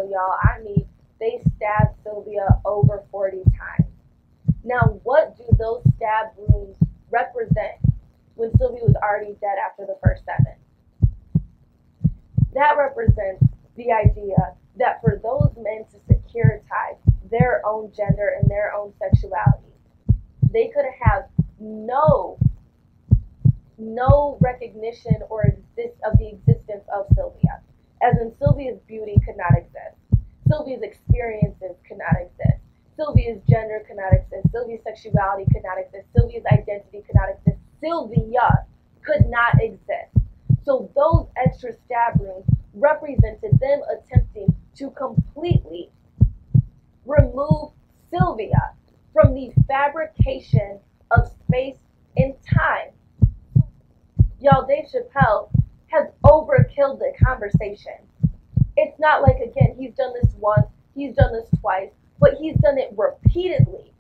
y'all, I mean, they stabbed Sylvia over 40 times. Now, what do those stab wounds represent when Sylvia was already dead after the first 7? That represents the idea that for those men to securitize their own gender and their own sexuality, they could have no recognition or of the existence of Sylvia. As in, Sylvia's beauty could not exist. Sylvia's experiences could not exist. Sylvia's gender could not exist. Sylvia's sexuality could not exist. Sylvia's identity could not exist. Sylvia could not exist. So those extra stab wounds represented them attempting to completely remove Sylvia from the fabrication of space and time. Y'all, Dave Chapelle has overkilled the conversation. It's not like, again, he's done this once, he's done this twice, but he's done it repeatedly.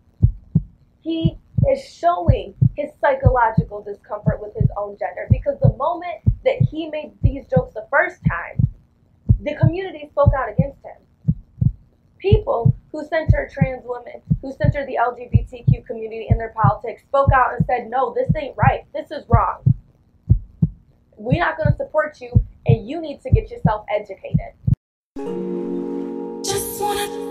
He is showing his psychological discomfort with his own gender, because the moment that he made these jokes the first time, the community spoke out against him. People who center trans women, who center the LGBTQ community in their politics, spoke out and said, no, this ain't right, this is wrong. We're not going to support you, and you need to get yourself educated. Just wanna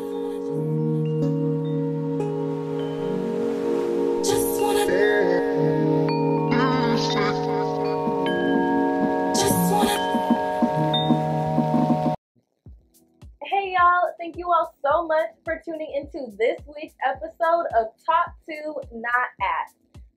Hey y'all, thank you all so much for tuning into this week's episode of Talk To Not At,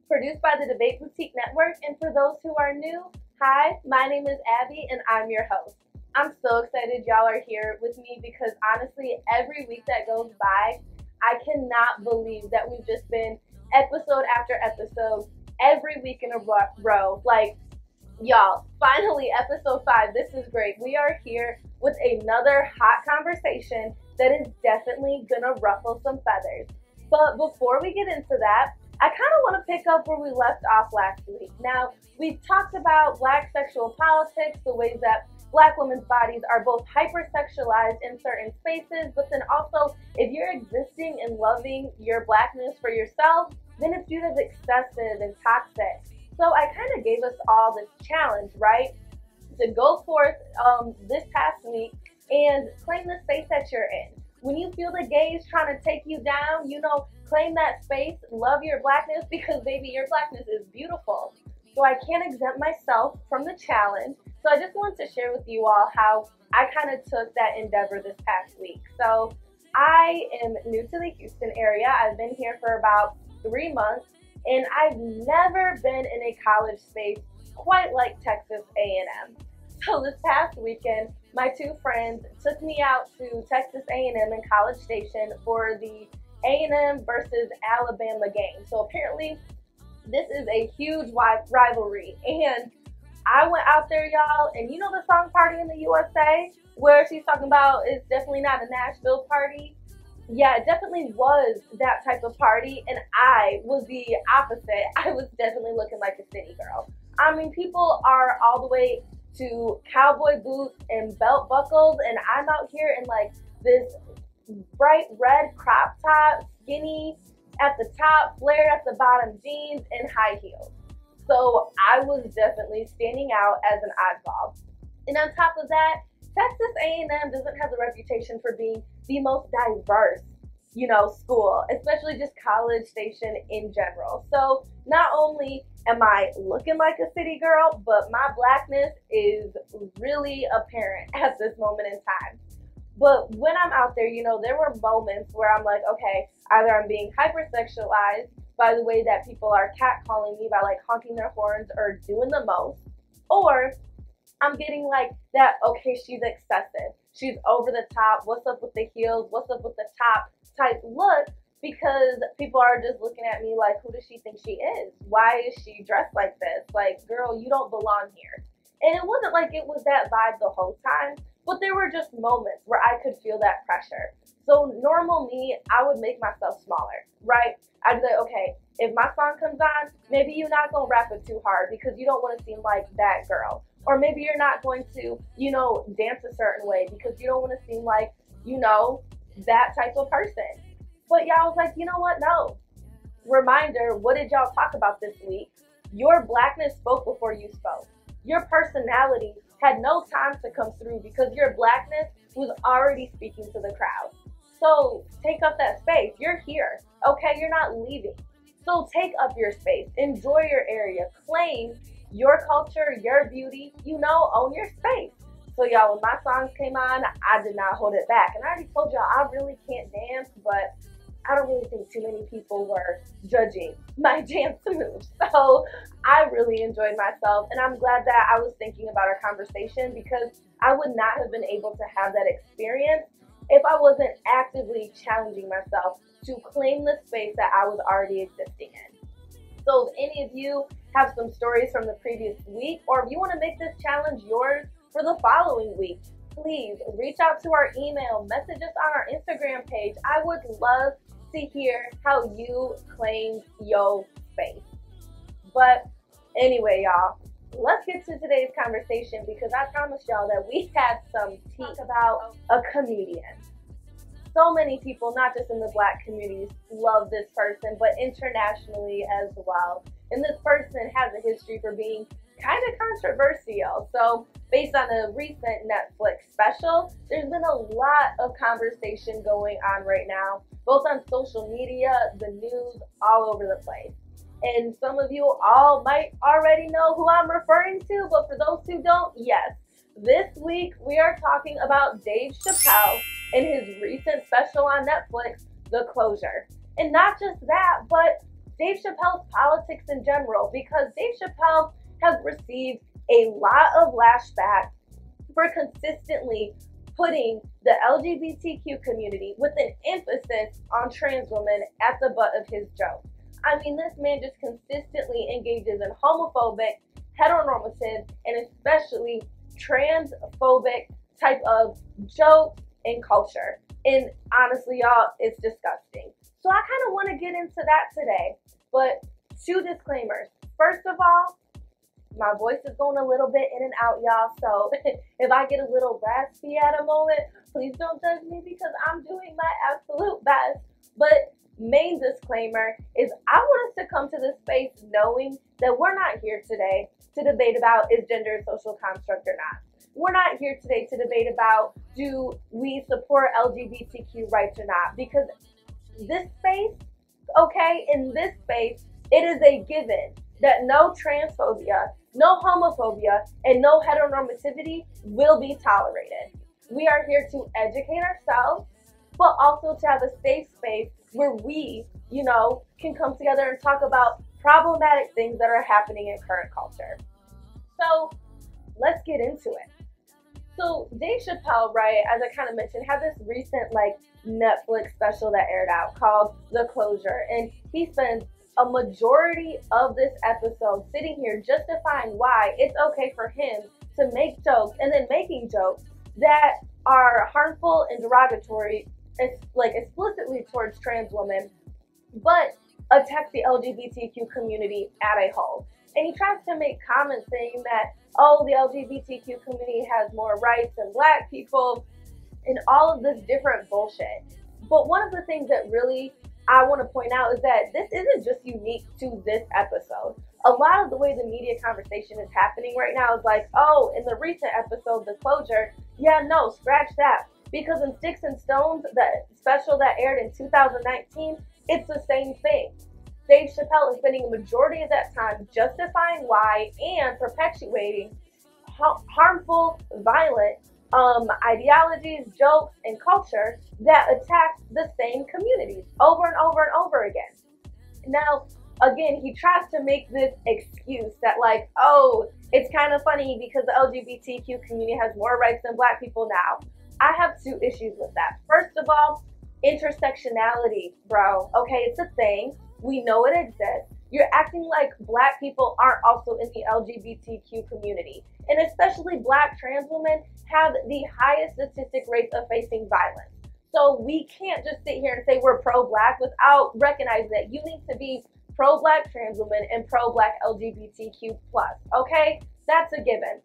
produced by the Debate Boutique Network. And for those who are new, hi, my name is Abby and I'm your host. I'm so excited y'all are here with me, because honestly, every week that goes by, I cannot believe that we've just been episode after episode, every week in a row. Like, y'all, finally, episode 5, this is great. We are here with another hot conversation that is definitely gonna ruffle some feathers. But before we get into that, I kind of want to pick up where we left off last week. Now, we've talked about Black sexual politics, the ways that Black women's bodies are both hypersexualized in certain spaces, but then also, if you're existing and loving your Blackness for yourself, then it's viewed as excessive and toxic. So I kind of gave us all this challenge, right? To go forth this past week and claim the space that you're in. When you feel the gaze trying to take you down, claim that space, love your Blackness, because baby, your Blackness is beautiful. So I can't exempt myself from the challenge. So I just wanted to share with you all how I kind of took that endeavor this past week. So I am new to the Houston area. I've been here for about 3 months, and I've never been in a college space quite like Texas A&M. So this past weekend, my 2 friends took me out to Texas A&M in College Station for the A&M versus Alabama game. So apparently, this is a huge rivalry. And I went out there, y'all, and you know the song Party in the USA, where she's talking about it's definitely not a Nashville party? Yeah, it definitely was that type of party, and I was the opposite. I was definitely looking like a city girl. I mean, people are all the way to cowboy boots and belt buckles, and I'm out here in like this bright red crop top, skinny at the top, flared at the bottom jeans, and high heels. So I was definitely standing out as an oddball. And on top of that, Texas A&M doesn't have the reputation for being the most diverse, school, especially just College Station in general. So not only am I looking like a city girl, but my Blackness is really apparent at this moment in time. But when I'm out there, there were moments where I'm like, okay, either I'm being hypersexualized by the way that people are catcalling me by like honking their horns or doing the most, or I'm getting like that, okay, she's excessive, she's over the top, what's up with the heels, what's up with the top type look, because people are just looking at me like, who does she think she is? Why is she dressed like this? Like, girl, you don't belong here. And it wasn't like it was that vibe the whole time, but there were just moments where I could feel that pressure. So normal me, I would make myself smaller, right? I'd be like, okay, if my song comes on, maybe you're not going to rap it too hard because you don't want to seem like that girl. Or maybe you're not going to, dance a certain way because you don't want to seem like you know, that type of person. But y'all was like, you know what? No. Reminder, what did y'all talk about this week? Your blackness spoke before you spoke. Your personality had no time to come through because your blackness was already speaking to the crowd. So take up that space. You're here, okay? You're not leaving. So take up your space. Enjoy your area. Claim your culture, your beauty, you know, own your space. So y'all, when my songs came on, I did not hold it back. And I already told y'all I really can't dance, but I don't really think too many people were judging my dance moves. So I really enjoyed myself, and I'm glad that I was thinking about our conversation because I would not have been able to have that experience if I wasn't actively challenging myself to claim the space that I was already existing in. So if any of you have some stories from the previous week, or if you want to make this challenge yours for the following week, please reach out to our email, message us on our Instagram page. I would love to hear how you claimed your space. But anyway, y'all, let's get to today's conversation because I promised y'all that we had some tea about a comedian. So many people, not just in the Black communities, love this person, but internationally as well. And this person has a history for being kind of controversial. So based on a recent Netflix special, there's been a lot of conversation going on right now, both on social media, the news, all over the place. And some of you all might already know who I'm referring to, but for those who don't, yes. This week, we are talking about Dave Chapelle and his recent special on Netflix, The Closure. And not just that, but Dave Chappelle's politics in general, because Dave Chapelle has received a lot of lashback for consistently putting the LGBTQ community with an emphasis on trans women at the butt of his jokes. I mean, this man just consistently engages in homophobic, heteronormative, and especially transphobic type of jokes and culture. And honestly, y'all, it's disgusting. So I kind of want to get into that today. But 2 disclaimers. First of all, my voice is going a little bit in and out, y'all. So if I get a little raspy at a moment, please don't judge me because I'm doing my absolute best. But main disclaimer is I want us to come to this space knowing that we're not here today to debate about is gender a social construct or not. We're not here today to debate about do we support LGBTQ rights or not, because this space, okay, in this space, it is a given that no transphobia, no homophobia, and no heteronormativity will be tolerated. We are here to educate ourselves, but also to have a safe space where we, you know, can come together and talk about problematic things that are happening in current culture. So let's get into it. So Dave Chapelle, right, as I kind of mentioned, had this recent Netflix special that aired out called The Closure, and he spends a majority of this episode sitting here justifying why it's okay for him to make jokes and then making jokes that are harmful and derogatory, explicitly towards trans women, but attack the LGBTQ community as a whole. And he tries to make comments saying that, oh, the LGBTQ community has more rights than Black people, and all of this different bullshit. But one of the things that really I want to point out is that this isn't just unique to this episode. A lot of the way the media conversation is happening right now is like, oh, in the recent episode, The Closure, yeah, no, scratch that. Because in Sticks and Stones, the special that aired in 2019, it's the same thing. Dave Chapelle is spending a majority of that time justifying why and perpetuating harmful, violent ideologies, jokes, and culture that attack the same communities over and over and over again. Now, again, he tries to make this excuse that oh, it's kind of funny because the LGBTQ community has more rights than Black people now. I have 2 issues with that. First of all, intersectionality, bro. Okay, it's a thing. We know it exists. You're acting like Black people aren't also in the LGBTQ community. And especially Black trans women have the highest statistic rates of facing violence. So we can't just sit here and say we're pro-Black without recognizing that you need to be pro-Black trans women and pro-Black LGBTQ+. Okay? That's a given.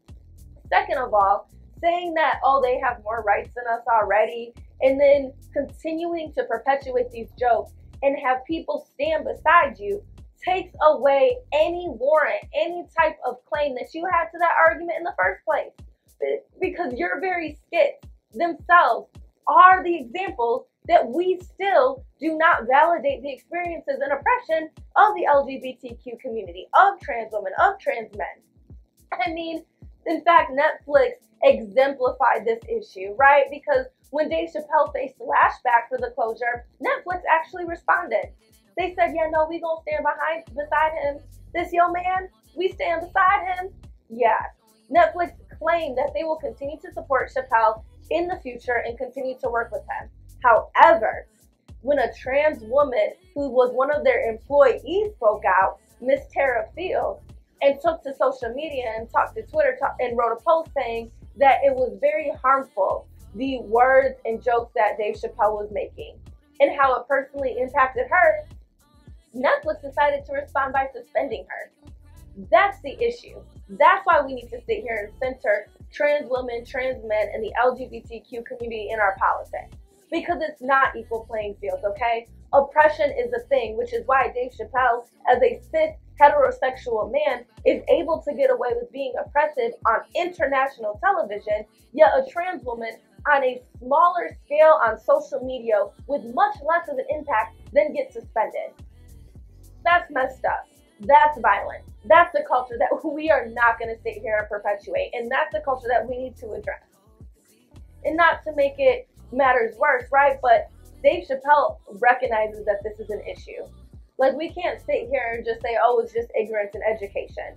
Second of all, saying that, oh, they have more rights than us already and then continuing to perpetuate these jokes and have people stand beside you takes away any warrant, any type of claim that you had to that argument in the first place. Because your very skits themselves are the examples that we still do not validate the experiences and oppression of the LGBTQ community, of trans women, of trans men. I mean, in fact, Netflix exemplified this issue, right? Because when Dave Chapelle faced lashback for the closure, Netflix actually responded. They said, yeah, no, we gonna stand beside him. This young man, we stand beside him. Yeah. Netflix claimed that they will continue to support Chappelle in the future and continue to work with him. However, when a trans woman who was one of their employees spoke out, Miss Tara Fields, and took to social media and talked to Twitter and wrote a post saying that it was very harmful, the words and jokes that Dave Chapelle was making, and how it personally impacted her, Netflix decided to respond by suspending her. That's the issue. That's why we need to sit here and center trans women, trans men, and the LGBTQ community in our politics. Because it's not equal playing fields, okay? Oppression is a thing, which is why Dave Chapelle, as a cis heterosexual man, is able to get away with being oppressive on international television, yet a trans woman on a smaller scale on social media with much less of an impact then gets suspended. That's messed up. That's violent. That's the culture that we are not going to sit here and perpetuate, and that's the culture that we need to address. And not to make it matters worse, right? But Dave Chapelle recognizes that this is an issue. Like, we can't sit here and just say, oh, it's just ignorance and education.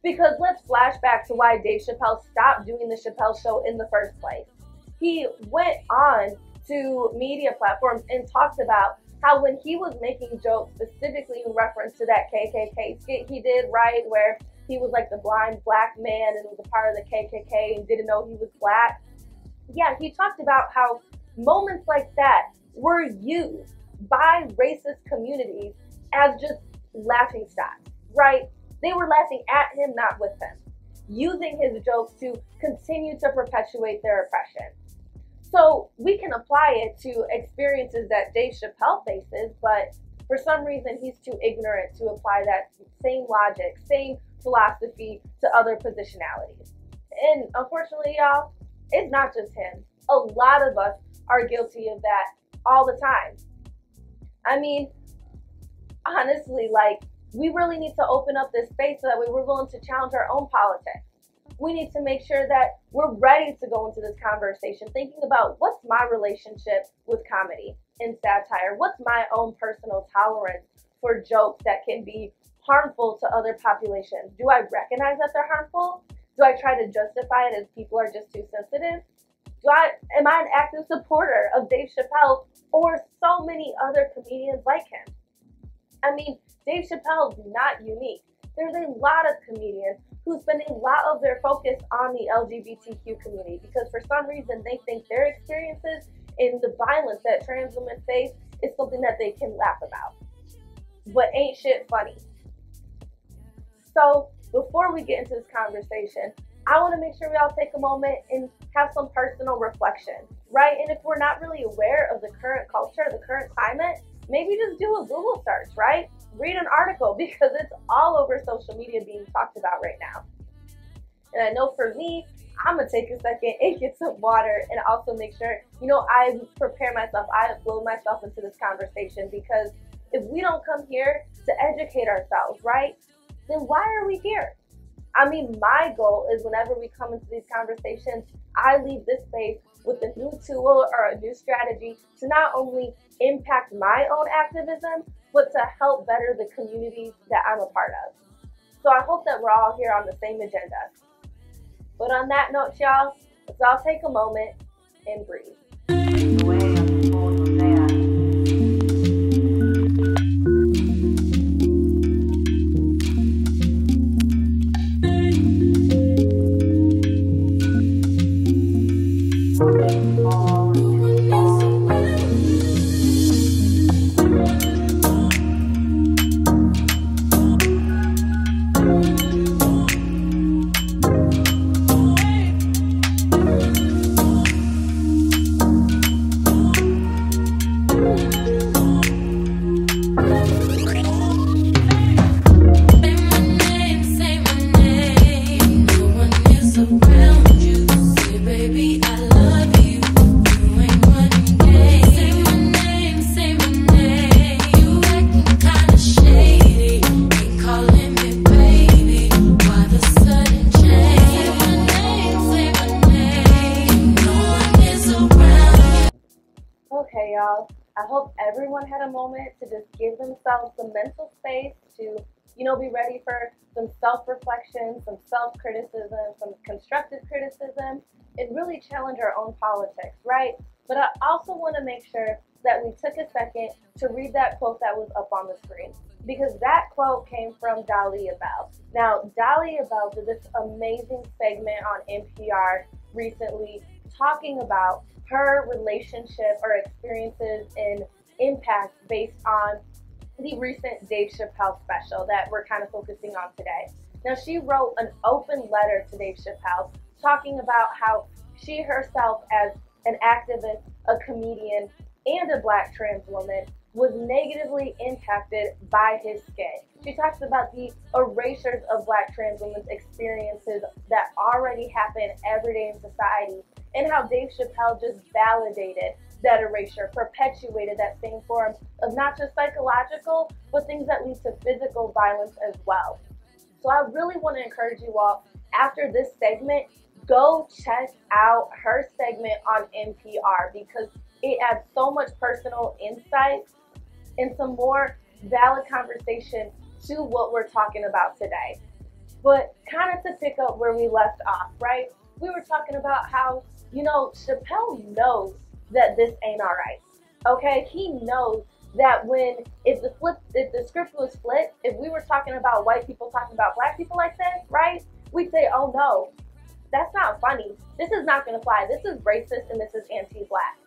Because let's flash back to why Dave Chapelle stopped doing the Chappelle Show in the first place. He went on to media platforms and talked about how when he was making jokes specifically in reference to that KKK skit he did, right, where he was like the blind black man and was a part of the KKK and didn't know he was black. Yeah, he talked about how moments like that were used by racist communities as just laughing stock, right? They were laughing at him, not with him, using his jokes to continue to perpetuate their oppression. So we can apply it to experiences that Dave Chapelle faces, but for some reason he's too ignorant to apply that same logic, same philosophy to other positionalities. And unfortunately, y'all, it's not just him. A lot of us are guilty of that all the time. I mean, honestly, like, we really need to open up this space so that way we're willing to challenge our own politics. We need to make sure that we're ready to go into this conversation thinking about what's my relationship with comedy and satire? What's my own personal tolerance for jokes that can be harmful to other populations? Do I recognize that they're harmful? Do I try to justify it as people are just too sensitive? Am I an active supporter of Dave Chapelle or so many other comedians like him? I mean, Dave Chappelle's not unique. There's a lot of comedians who spend a lot of their focus on the LGBTQ community because for some reason they think their experiences and the violence that trans women face is something that they can laugh about. But ain't shit funny. So before we get into this conversation, I want to make sure we all take a moment and have some personal reflection, right? And if we're not really aware of the current culture, the current climate, maybe just do a Google search, right? Read an article because it's all over social media being talked about right now. And I know for me, I'm going to take a second and get some water and also make sure, I prepare myself, I upload myself into this conversation because if we don't come here to educate ourselves, right, then why are we here? I mean, my goal is whenever we come into these conversations, I leave this space with a new tool or a new strategy to not only impact my own activism, but to help better the communities that I'm a part of. So I hope that we're all here on the same agenda. But on that note, y'all, let's all take a moment and breathe. Okay, y'all, I hope everyone had a moment to just give themselves some mental space to, be ready for some self-reflection, some self-criticism, some constructive criticism, and really challenge our own politics, right? But I also want to make sure that we took a second to read that quote that was up on the screen, because that quote came from Dave Chapelle. Now, Dave Chapelle did this amazing segment on NPR recently talking about her relationship or experiences and impact based on the recent Dave Chapelle special that we're kind of focusing on today. Now, she wrote an open letter to Dave Chapelle talking about how she herself, as an activist, a comedian, and a Black trans woman, was negatively impacted by his skit. She talks about the erasures of Black trans women's experiences that already happen every day in society, and how Dave Chapelle just validated that erasure, perpetuated that same form of not just psychological, but things that lead to physical violence as well. So I really want to encourage you all, after this segment, go check out her segment on NPR, because it adds so much personal insight and some more valid conversation to what we're talking about today. But kind of to pick up where we left off, right? We were talking about how, Chappelle knows that this ain't all right. Okay? He knows that if the script was flipped, if we were talking about white people talking about Black people like this, right? We'd say, oh no, that's not funny. This is not going to fly. This is racist and this is anti-Black.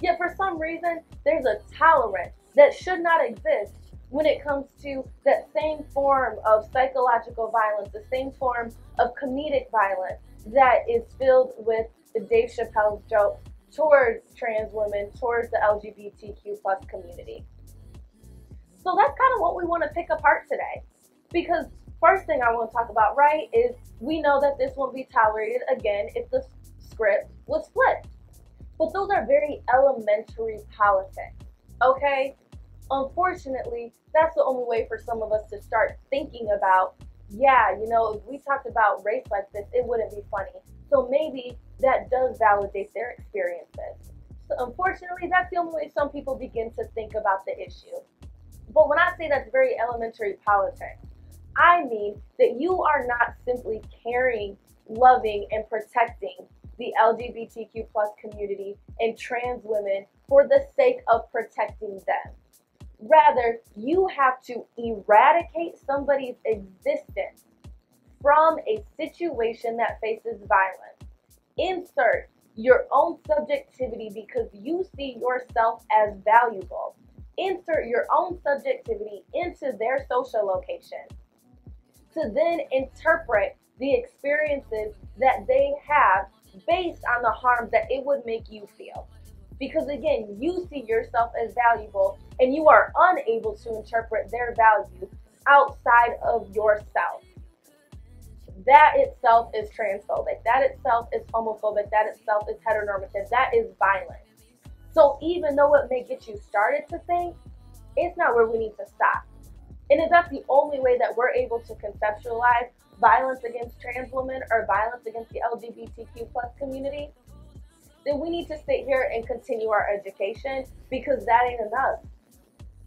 Yet for some reason, there's a tolerance that should not exist when it comes to that same form of psychological violence, the same form of comedic violence that is filled with the Dave Chappelle's joke towards trans women, towards the LGBTQ plus community. So that's kind of what we want to pick apart today. Because first thing I want to talk about, right, is we know that this won't be tolerated again if the script was flipped. But those are very elementary politics, okay? Unfortunately, that's the only way for some of us to start thinking about, if we talked about race like this, it wouldn't be funny. So maybe that does validate their experiences. So unfortunately, that's the only way some people begin to think about the issue. But when I say that's very elementary politics, I mean that you are not simply caring, loving, and protecting the LGBTQ plus community and trans women for the sake of protecting them. Rather, you have to eradicate somebody's existence from a situation that faces violence. Insert your own subjectivity because you see yourself as valuable. Insert your own subjectivity into their social location to then interpret the experiences that they have based on the harm that it would make you feel. Because again, you see yourself as valuable and you are unable to interpret their value outside of yourself. That itself is transphobic. That itself is homophobic. That itself is heteronormative. That is violent. So even though it may get you started to think, it's not where we need to stop. And if that's the only way that we're able to conceptualize violence against trans women or violence against the LGBTQ plus community, then we need to sit here and continue our education, because that ain't enough.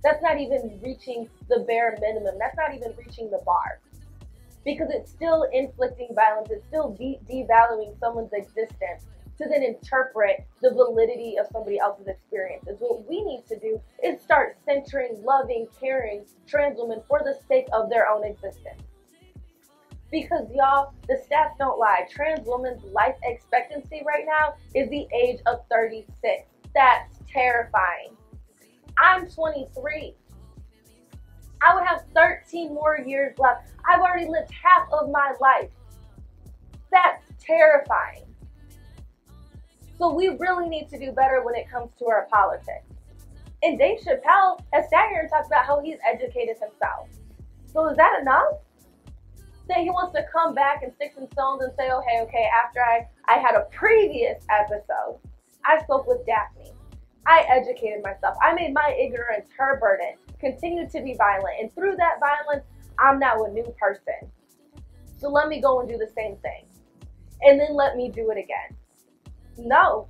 That's not even reaching the bare minimum. That's not even reaching the bar, because it's still inflicting violence. It's still devaluing someone's existence to then interpret the validity of somebody else's experiences. What we need to do is start centering, loving, caring trans women for the sake of their own existence. Because y'all, the stats don't lie. Trans women's life expectancy right now is the age of 36. That's terrifying. I'm 23. I would have 13 more years left. I've already lived half of my life. That's terrifying. So we really need to do better when it comes to our politics. And Dave Chapelle has sat here and talked about how he's educated himself. So is that enough? That he wants to come back and sticks and stones and say, okay, after I had a previous episode, I spoke with Daphne. I educated myself. I made my ignorance her burden, continued to be violent. And through that violence, I'm now a new person. So let me go and do the same thing. And then let me do it again. No.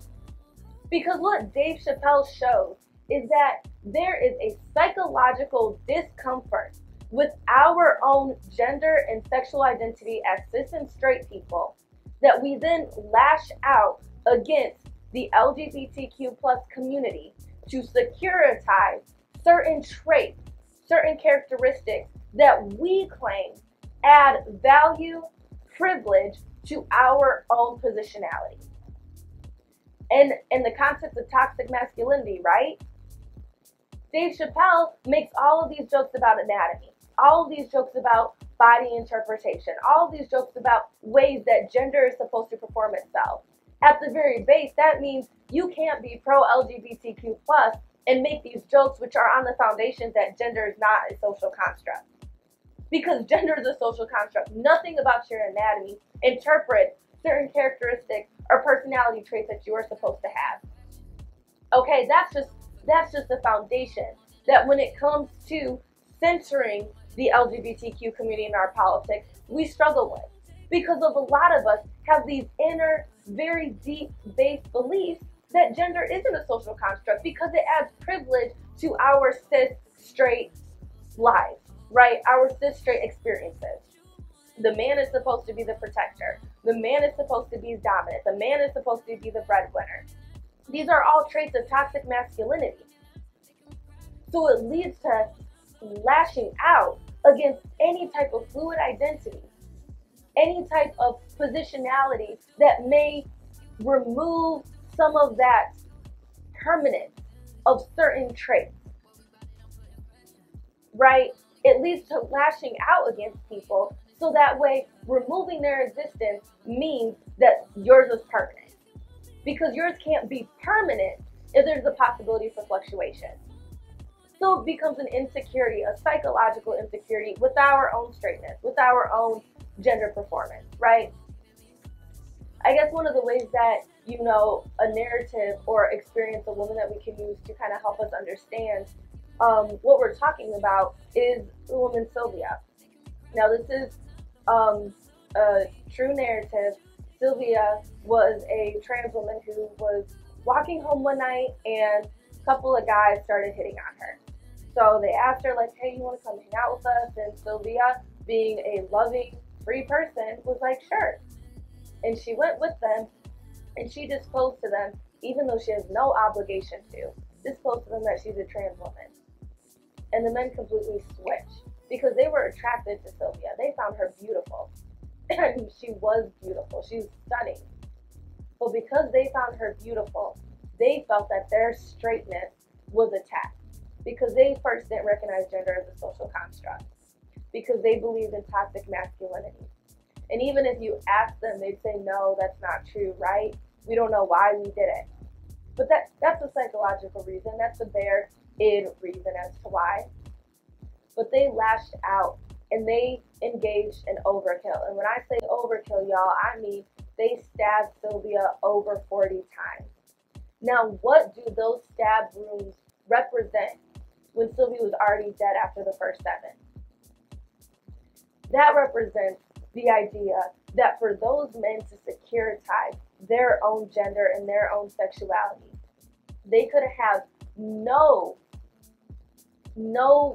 Because what Dave Chapelle shows is that there is a psychological discomfort with our own gender and sexual identity as cis and straight people that we then lash out against the LGBTQ plus community to securitize certain traits, certain characteristics that we claim add value, privilege to our own positionality. And in the concept of toxic masculinity, right? Dave Chapelle makes all of these jokes about anatomy, all of these jokes about body interpretation, all of these jokes about ways that gender is supposed to perform itself. At the very base, that means you can't be pro-LGBTQ plus and make these jokes which are on the foundation that gender is not a social construct. Because gender is a social construct. Nothing about your anatomy interprets certain characteristics or personality traits that you are supposed to have. Okay, that's just the foundation that when it comes to centering the LGBTQ community in our politics, we struggle with. Because of a lot of us have these inner, very deep-based beliefs that gender isn't a social construct because it adds privilege to our cis straight lives, right? Our cis straight experiences. The man is supposed to be the protector. The man is supposed to be dominant. The man is supposed to be the breadwinner. These are all traits of toxic masculinity. So it leads to lashing out against any type of fluid identity, any type of positionality that may remove some of that permanence of certain traits, right? It leads to lashing out against people so that way removing their existence means that yours is permanent. Because yours can't be permanent if there's a possibility for fluctuation. So it becomes an insecurity, a psychological insecurity with our own straightness, with our own gender performance, right? I guess one of the ways that, a narrative or experience a woman that we can use to kind of help us understand what we're talking about is the woman Sylvia. Now this is a true narrative. Sylvia was a trans woman who was walking home one night and a couple of guys started hitting on her. So they asked her, like, hey, you want to come hang out with us? And Sylvia, being a loving, free person, was like, sure. And she went with them and she disclosed to them, even though she has no obligation to, disclosed to them that she's a trans woman. And the men completely switched because they were attracted to Sylvia. They found her beautiful. And she was beautiful. She was stunning. But because they found her beautiful, they felt that their straightness was attacked. Because they first didn't recognize gender as a social construct. Because they believed in toxic masculinity. And even if you ask them, they'd say, no, that's not true, right? We don't know why we did it. But that's a psychological reason. That's a bare-id reason as to why. But they lashed out and they engaged in overkill. And when I say overkill, y'all, I mean they stabbed Sylvia over 40 times. Now, what do those stab wounds represent when Sylvia was already dead after the first 7? That represents the idea that for those men to securitize their own gender and their own sexuality, they could have no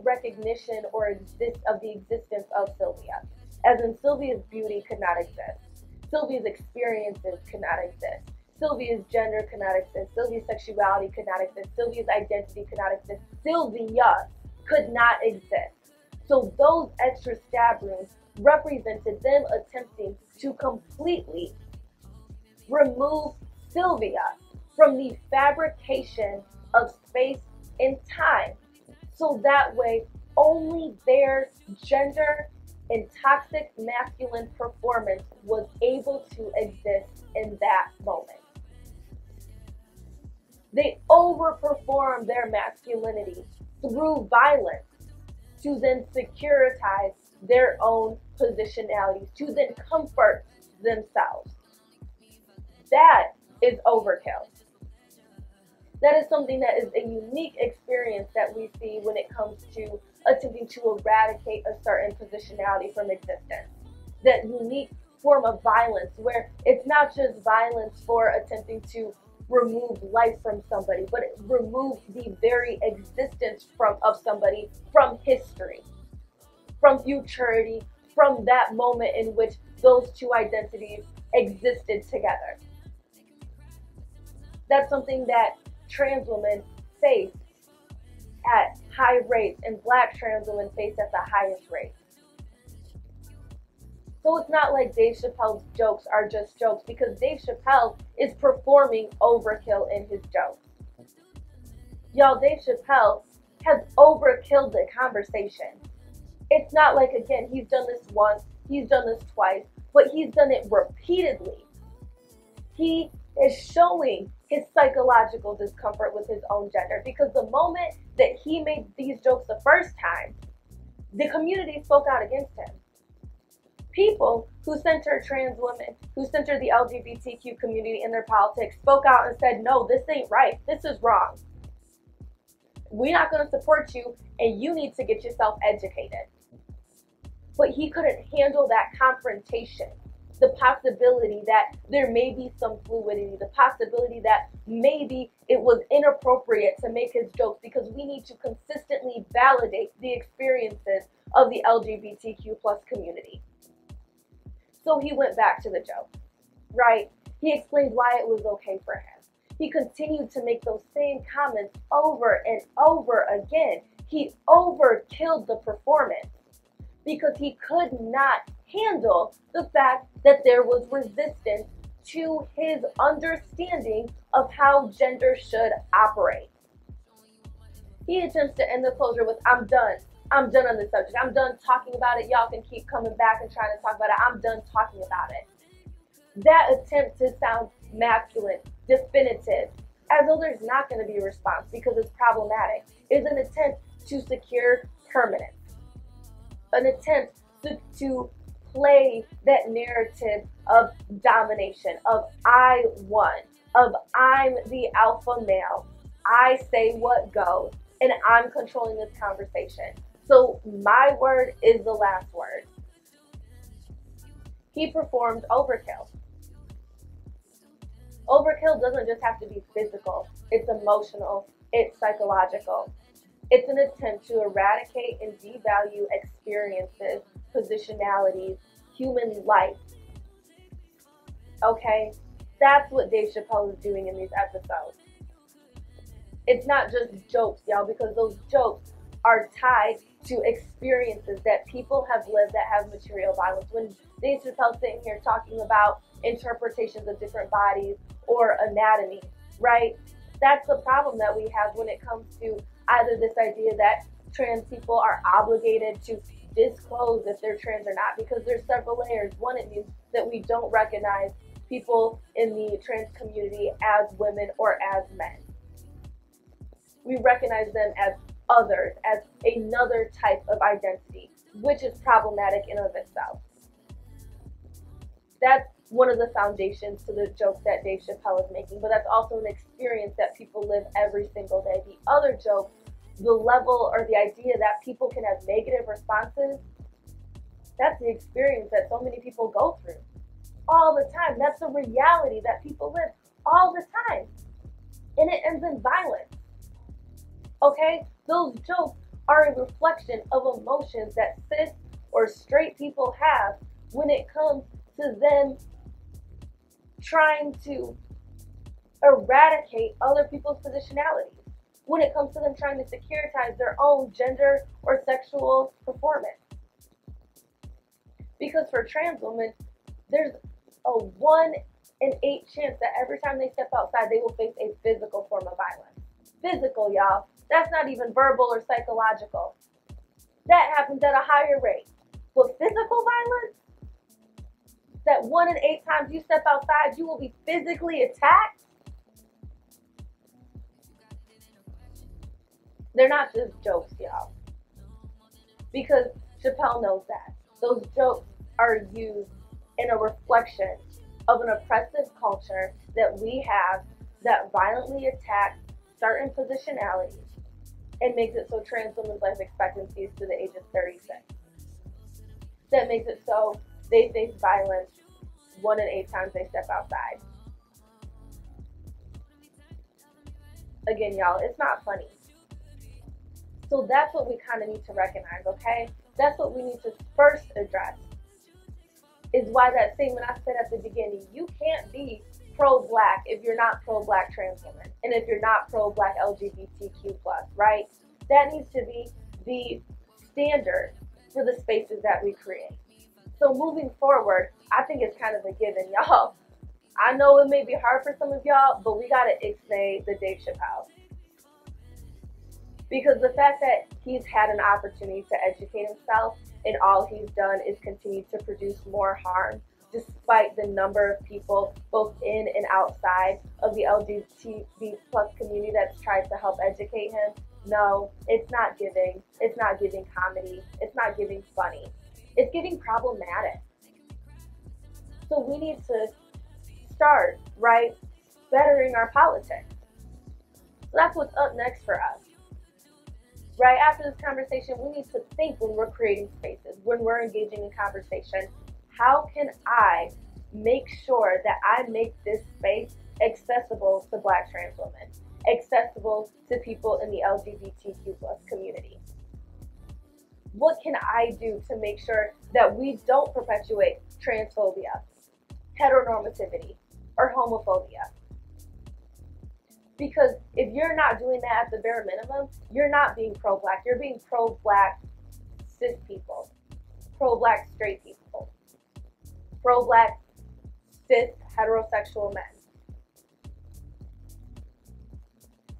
recognition or of the existence of Sylvia. As in, Sylvia's beauty could not exist. Sylvia's experiences could not exist. Sylvia's gender could not exist. Sylvia's sexuality could not exist. Sylvia's identity could not exist. Sylvia could not exist. So those extra stab wounds represented them attempting to completely remove Sylvia from the fabrication of space and time. So that way, only their gender and toxic masculine performance was able to exist in that moment. They overperform their masculinity through violence to then securitize their own positionalities, to then comfort themselves. That is overkill. That is something that is a unique experience that we see when it comes to attempting to eradicate a certain positionality from existence. That unique form of violence where it's not just violence for attempting to remove life from somebody, but it removes the very existence of somebody from history, from futurity, from that moment in which those two identities existed together. That's something that trans women face at high rates, and Black trans women face at the highest rates. So it's not like Dave Chappelle's jokes are just jokes, because Dave Chappelle is performing overkill in his jokes. Y'all, Dave Chappelle has overkilled the conversation. It's not like, again, he's done this once, he's done this twice, but he's done it repeatedly. He is showing his psychological discomfort with his own gender, because the moment that he made these jokes the first time, the community spoke out against him. People who center trans women, who center the LGBTQ community in their politics, spoke out and said, no, this ain't right. This is wrong. We're not going to support you, and you need to get yourself educated. But he couldn't handle that confrontation. The possibility that there may be some fluidity, the possibility that maybe it was inappropriate to make his jokes, because we need to consistently validate the experiences of the LGBTQ plus community. So he went back to the joke, right? He explained why it was okay for him. He continued to make those same comments over and over again. He overkilled the performance because he could not handle the fact that there was resistance to his understanding of how gender should operate. He attempts to end the closure with, I'm done. I'm done on this subject. I'm done talking about it. Y'all can keep coming back and trying to talk about it. I'm done talking about it. That attempt to sound masculine, definitive, as though there's not going to be a response because it's problematic, is an attempt to secure permanence. An attempt to play that narrative of domination, of I won, of I'm the alpha male, I say what goes, and I'm controlling this conversation. So my word is the last word. He performed overkill. Overkill doesn't just have to be physical. It's emotional. It's psychological. It's an attempt to eradicate and devalue experiences, positionalities, human life. Okay? That's what Dave Chapelle is doing in these episodes. It's not just jokes, y'all, because those jokes are tied to experiences that people have lived that have material violence. When Dave Chapelle's sitting here talking about interpretations of different bodies or anatomy, right? That's the problem that we have when it comes to either this idea that trans people are obligated to disclose if they're trans or not, because there's several layers. One, it means that we don't recognize people in the trans community as women or as men. We recognize them as others, as another type of identity, which is problematic in and of itself. That's one of the foundations to the joke that Dave Chapelle is making, but that's also an experience that people live every single day. The other joke, the level or the idea that people can have negative responses, that's the experience that so many people go through all the time. That's the reality that people live all the time. And it ends in violence. Okay? Those jokes are a reflection of emotions that cis or straight people have when it comes to them trying to eradicate other people's positionalities, when it comes to them trying to securitize their own gender or sexual performance. Because for trans women, there's a 1 in 8 chance that every time they step outside, they will face a physical form of violence. Physical, y'all. That's not even verbal or psychological. That happens at a higher rate. But physical violence, that 1 in 8 times you step outside, you will be physically attacked. They're not just jokes, y'all. Because Chappelle knows that. Those jokes are used in a reflection of an oppressive culture that we have that violently attacks certain positionalities and makes it so trans women's life expectancy is to the age of 36. That makes it so they face violence 1 in 8 times they step outside. Again, y'all, it's not funny. So that's what we kind of need to recognize, okay? That's what we need to first address. Is why that statement I said at the beginning, you can't be pro-black if you're not pro-black trans women, and if you're not pro-black LGBTQ+, right? That needs to be the standard for the spaces that we create. So moving forward, I think it's kind of a given, y'all. I know it may be hard for some of y'all, but we gotta ixnay the Dave Chapelle. Because the fact that he's had an opportunity to educate himself and all he's done is continue to produce more harm, despite the number of people both in and outside of the LGBT plus community that's tried to help educate him. No, it's not giving. It's not giving comedy. It's not giving funny. It's giving problematic. So we need to start, right, bettering our politics. So that's what's up next for us. Right after this conversation, we need to think when we're creating spaces, when we're engaging in conversation, how can I make sure that I make this space accessible to Black trans women, accessible to people in the LGBTQ plus community? What can I do to make sure that we don't perpetuate transphobia, heteronormativity, or homophobia? Because if you're not doing that at the bare minimum, you're not being pro-Black. You're being pro-Black cis people, pro-Black straight people, pro-Black cis heterosexual men.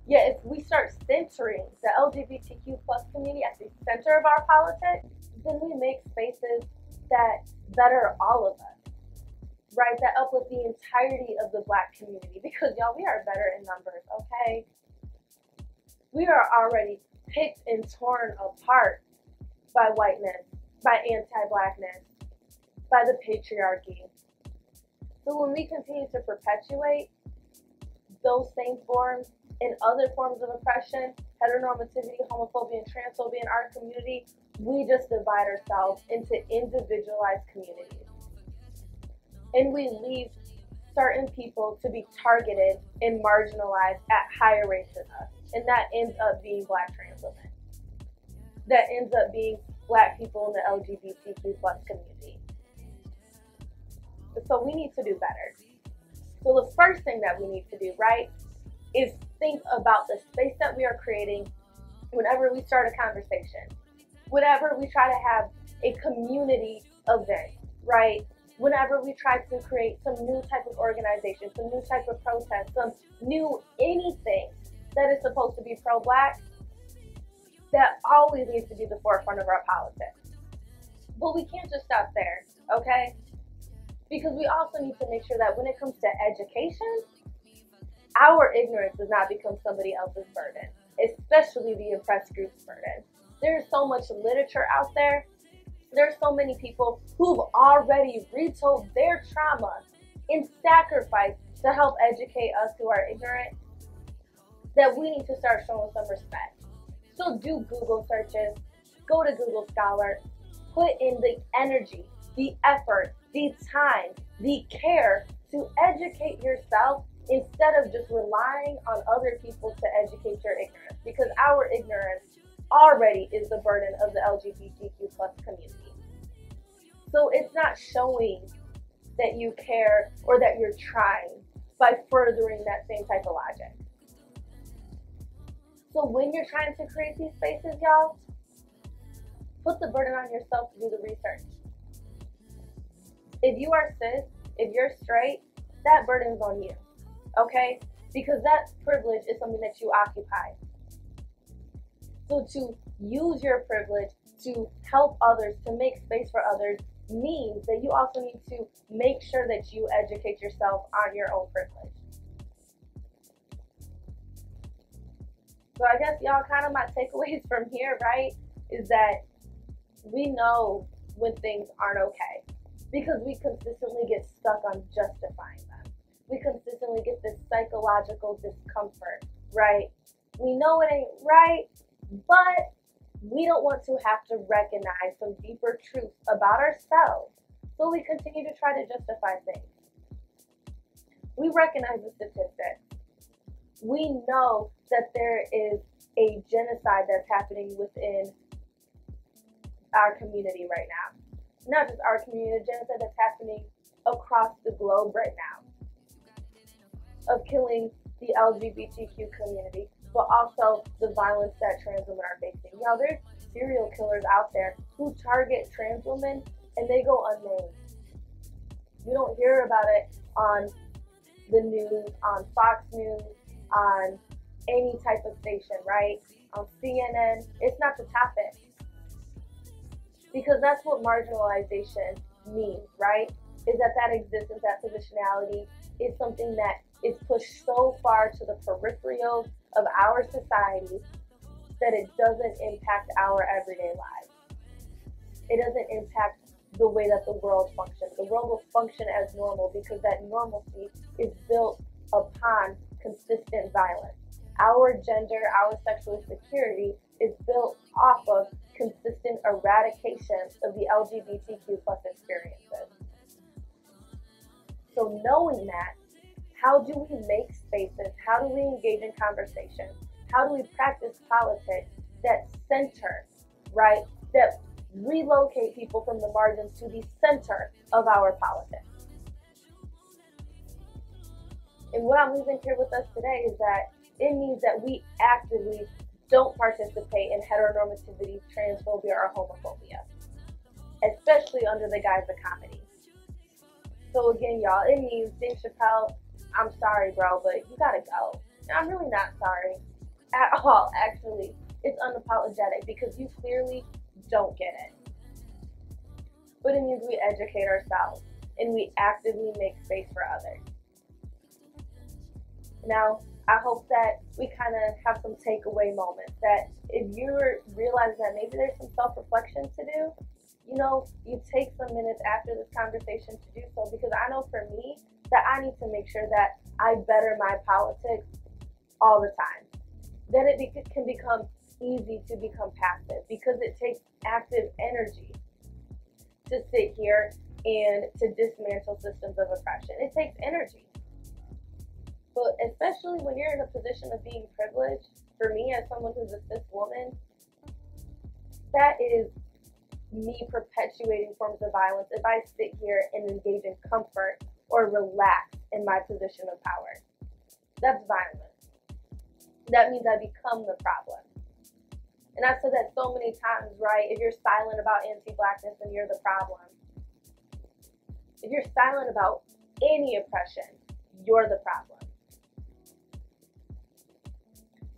Yet if we start centering the LGBTQ plus community at the center of our politics, then we make spaces that better all of us. Right, that uplift the entirety of the Black community, because y'all, we are better in numbers, okay? We are already picked and torn apart by whiteness, by anti-Blackness, by the patriarchy. So when we continue to perpetuate those same forms and other forms of oppression, heteronormativity, homophobia, and transphobia in our community, we just divide ourselves into individualized communities. And we leave certain people to be targeted and marginalized at higher rates than us. And that ends up being Black trans women. That ends up being Black people in the LGBTQ plus community. So we need to do better. So the first thing that we need to do, right, is think about the space that we are creating whenever we start a conversation. Whenever we try to have a community event, right? Whenever we try to create some new type of organization, some new type of protest, some new anything that is supposed to be pro-Black, that always needs to be the forefront of our politics. But we can't just stop there, okay? Because we also need to make sure that when it comes to education, our ignorance does not become somebody else's burden, especially the oppressed group's burden. There's so much literature out there. There's so many people who've already retold their trauma and sacrificed to help educate us who are ignorant, that we need to start showing some respect. So do Google searches, go to Google Scholar, put in the energy, the effort, the time, the care to educate yourself instead of just relying on other people to educate your ignorance, because our ignorance already is the burden of the LGBTQ plus community. So it's not showing that you care or that you're trying by furthering that same type of logic. So when you're trying to create these spaces, y'all, put the burden on yourself to do the research. If you are cis, if you're straight, that burden's on you, okay? Because that privilege is something that you occupy. So to use your privilege to help others, to make space for others, means that you also need to make sure that you educate yourself on your own privilege. So I guess y'all kind of my takeaways from here, right, is that we know when things aren't okay because we consistently get stuck on justifying them. We consistently get this psychological discomfort, right? We know it ain't right, but we don't want to have to recognize some deeper truths about ourselves, so we continue to try to justify things. We recognize the statistics. We know that there is a genocide that's happening within our community right now. Not just our community, genocide that's happening across the globe right now of killing the LGBTQ community, but also the violence that trans women are facing. You know, there's serial killers out there who target trans women and they go unnamed. You don't hear about it on the news, on Fox News, on any type of station, right? On CNN. It's not the topic. Because that's what marginalization means, right? Is that existence, that positionality is something that is pushed so far to the peripheral of our society that it doesn't impact our everyday lives. It doesn't impact the way that the world functions. The world will function as normal because that normalcy is built upon consistent violence. Our gender, our sexual security is built off of consistent eradication of the LGBTQ plus experiences. So knowing that, how do we make spaces? How do we engage in conversations? How do we practice politics that center, right? That relocate people from the margins to the center of our politics. And what I'm leaving here with us today is that it means that we actively don't participate in heteronormativity, transphobia, or homophobia, especially under the guise of comedy. So again, y'all, it means Dave Chapelle, I'm sorry, bro, but you gotta go. And I'm really not sorry at all, actually. It's unapologetic because you clearly don't get it. But it means we educate ourselves and we actively make space for others. Now, I hope that we kind of have some takeaway moments, that if you're realizing that maybe there's some self-reflection to do, you know, you take some minutes after this conversation to do so, because I know for me that I need to make sure that I better my politics all the time. Then it can become easy to become passive because it takes active energy to sit here and to dismantle systems of oppression. It takes energy. But especially when you're in a position of being privileged, for me as someone who's a cis woman, that is me perpetuating forms of violence if I sit here and engage in comfort or relax in my position of power. That's violence. That means I become the problem. And I've said that so many times, right? If you're silent about anti-blackness, then you're the problem. If you're silent about any oppression, you're the problem.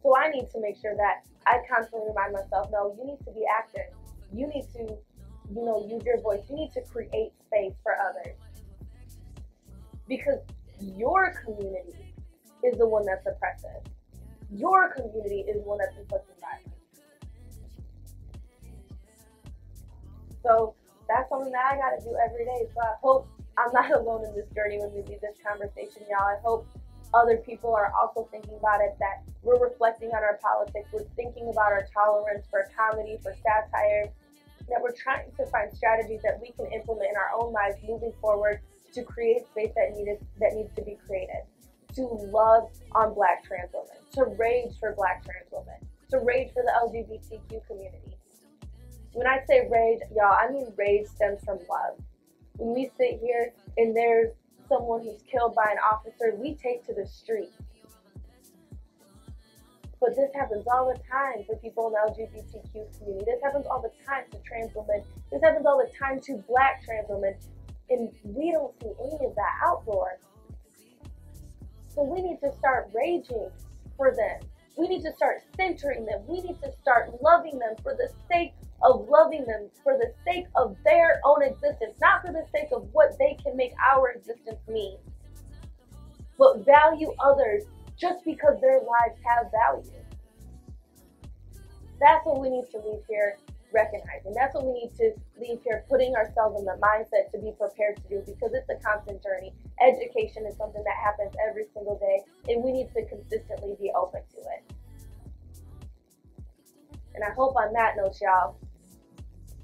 So I need to make sure that I constantly remind myself, no, you need to be active. You need to, use your voice. You need to create space for others. Because your community is the one that's oppressive. Your community is the one that's inflicting violence. So that's something that I gotta do every day. So I hope I'm not alone in this journey when we leave this conversation, y'all. I hope other people are also thinking about it, that we're reflecting on our politics, we're thinking about our tolerance for comedy, for satire, that we're trying to find strategies that we can implement in our own lives moving forward to create space that needs to be created, to love on Black trans women, to rage for Black trans women, to rage for the LGBTQ community. When I say rage, y'all, I mean rage stems from love. When we sit here and there's someone who's killed by an officer, we take to the street. But this happens all the time for people in the LGBTQ community. This happens all the time to trans women. This happens all the time to Black trans women. And we don't see any of that outdoors. So we need to start raging for them. We need to start centering them. We need to start loving them for the sake of loving them, for the sake of their own existence, not for the sake of what they can make our existence mean, but value others just because their lives have value. That's what we need to leave here recognizing. That's what we need to leave here putting ourselves in the mindset to be prepared to do, because it's a constant journey. Education is something that happens every single day, and we need to consistently be open to it. And I hope on that note, y'all,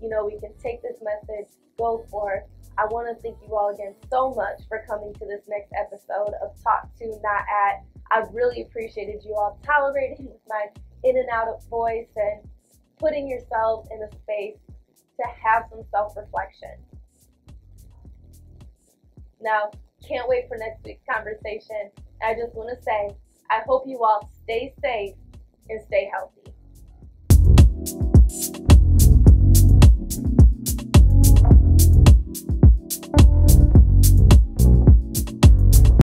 we can take this message, go forth. I want to thank you all again so much for coming to this next episode of Talk To Not At. I really appreciated you all tolerating my in and out of voice and putting yourselves in a space to have some self-reflection. Now, can't wait for next week's conversation. I just want to say, I hope you all stay safe and stay healthy.